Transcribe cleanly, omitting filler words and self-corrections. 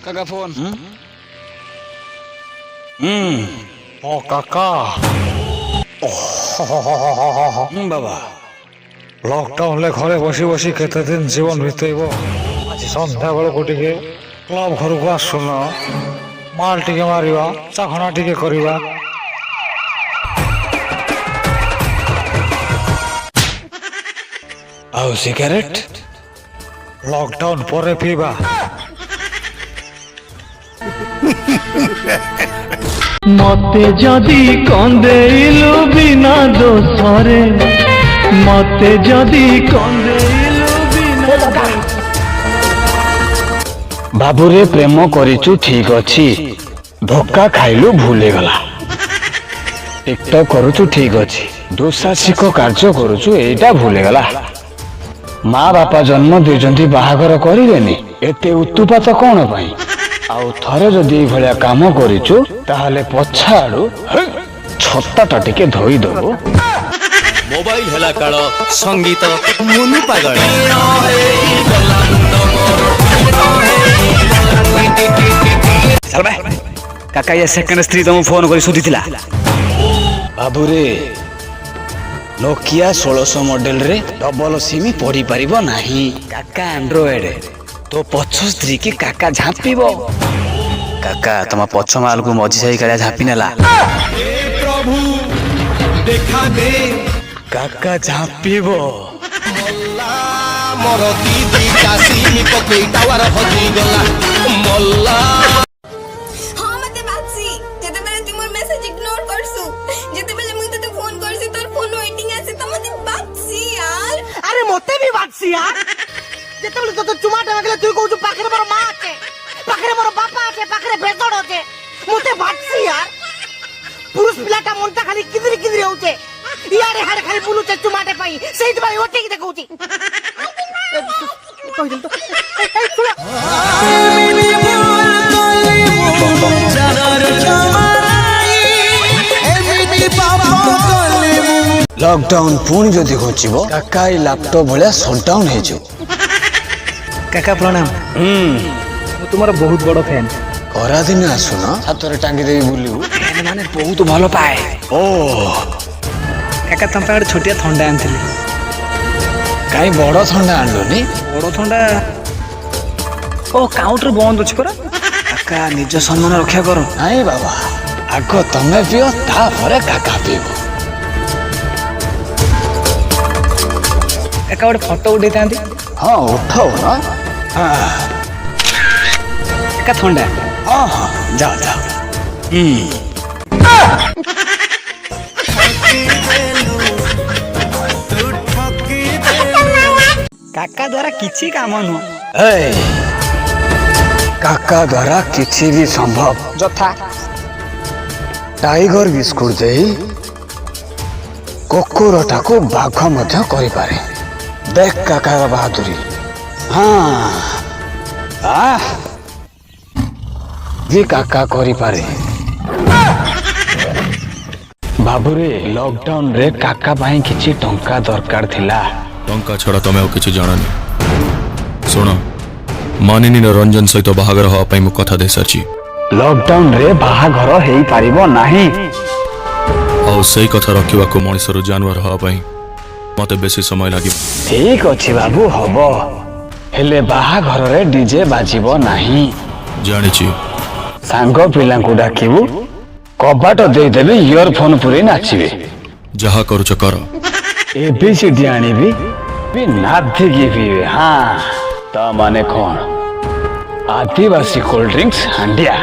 काका फोन ओ काका बाबा लॉकडाउन ले घरे बसी बसी केते दिन जीवन बितेब आज संध्या बेलू टिके क्लब घर को आसुन माल टिके मारिबा चाखणा टिके करिबा आउ सिगरेट लॉकडाउन परे पीबा मते जदि कंदेइलु बिना दोषरे मते जदि कंदेइलु बिना बाबूरे प्रेम करिचु ठीक अछि धोखा खाइलु भूले गला टिकटॉक करुचु ठीक अछि दुसाहसिक कार्य करुचु एटा भूले गला माँ बापा जन्म देजंती बाहागर करिलेनी एते उत्तुपात कोन पई आउ थरे जदि भलिया काम करिचु ताहाले पछाडू छत्ताटा टिके धोई दबो मोबाइल हेला काळ संगीत मुनु पागल चल बे काका ये सेकंड स्त्री तुम फोन करी सुधिथिला बाबूरे नोकिया 1600 मॉडल रे डबल सिम पड़ी परिबो नाही काका एंड्रॉइड तो पछ स्त्री की काका झापिबो काका तमा पछ माल को मझी सही कालिया झापी नेला प्रभु देखा दे काका झापिबो मोर दीदी कासी मी पकई टावर हजी गला मल्ला हां मते बातसी जेते बेले तू मोर मेसेज इग्नोर करसु जेते बेले मुई तते फोन करसी तोर फोन वेटिंग आसे त मते बातसी यार अरे मोते भी बातसी यार जेते बेले तो चुमाटा लागले तू कहू पाखरे मोर मां आछे पाखरे मोर बापा आछे पाखरे बेजोड़ होचे मोते बातसी यार पुरुष पिलाटा मनटा खाली किदरी किदरी होचे यारे हारे खाली बुलुचे चुमाटे पाई सेहित भाई ओटे की देखौची कहि दम तो सुना लॉकडाउन पुणी जदि घोचिबो काका ई लैपटॉप भलिया शटडाउन हे जो काका प्रणाम मु तुम्हारा बहुत बड़ फैन खरा दिन आसुन छातरे टांगी देई बुलिबू माने बहुत भलो पाए ओ काका तम पे छोटिया थंडा आनथिली काई बड़ थंडा आनलोनी बड़ थंडा ओ काउंटर बंद अछि परा काका निज सम्मान रक्षा करो नहीं बाबा आगो तमे पियो ता परे काका पिबो काका गोटे फोटो उठे थांती हां उठाओ ना हां काका थंडा हां हां जाओ जाओ काका द्वारा किछि काम नु ए काका द्वारा किछि भी संभव जथा टाइगर बिस्कुट देई कुकुरटा को बाघ मध्य करि पारे देख काका बहादुरी हाँ जी काका करि पारे बाबुरे लॉकडाउन रे काका भाई किछि टंका दरकार थिला टंका छड़ा तमे और किछि जानानी सुनो मानिनी रंजन सहित बाहागर हवा पई मु कथा दे साची लॉकडाउन रे बाहागर हेई पारिबो नाही और सही कथा रखिबा को मनुष्य जानवर हवा पई मते बेसी समय लागि ठीक अछि बाबू हबो हेले बाहागर रे डीजे बाजिबो नाही जानि छी सांग पिला को डाकिबू कबाट दे देबे इयरफोन पुरे नाचिबे जहा करूछ कर एबीसीडी आनिबी भी नाथि गिबी हां ता माने कोन आदिवासी कोल्ड ड्रिंक्स हांडिया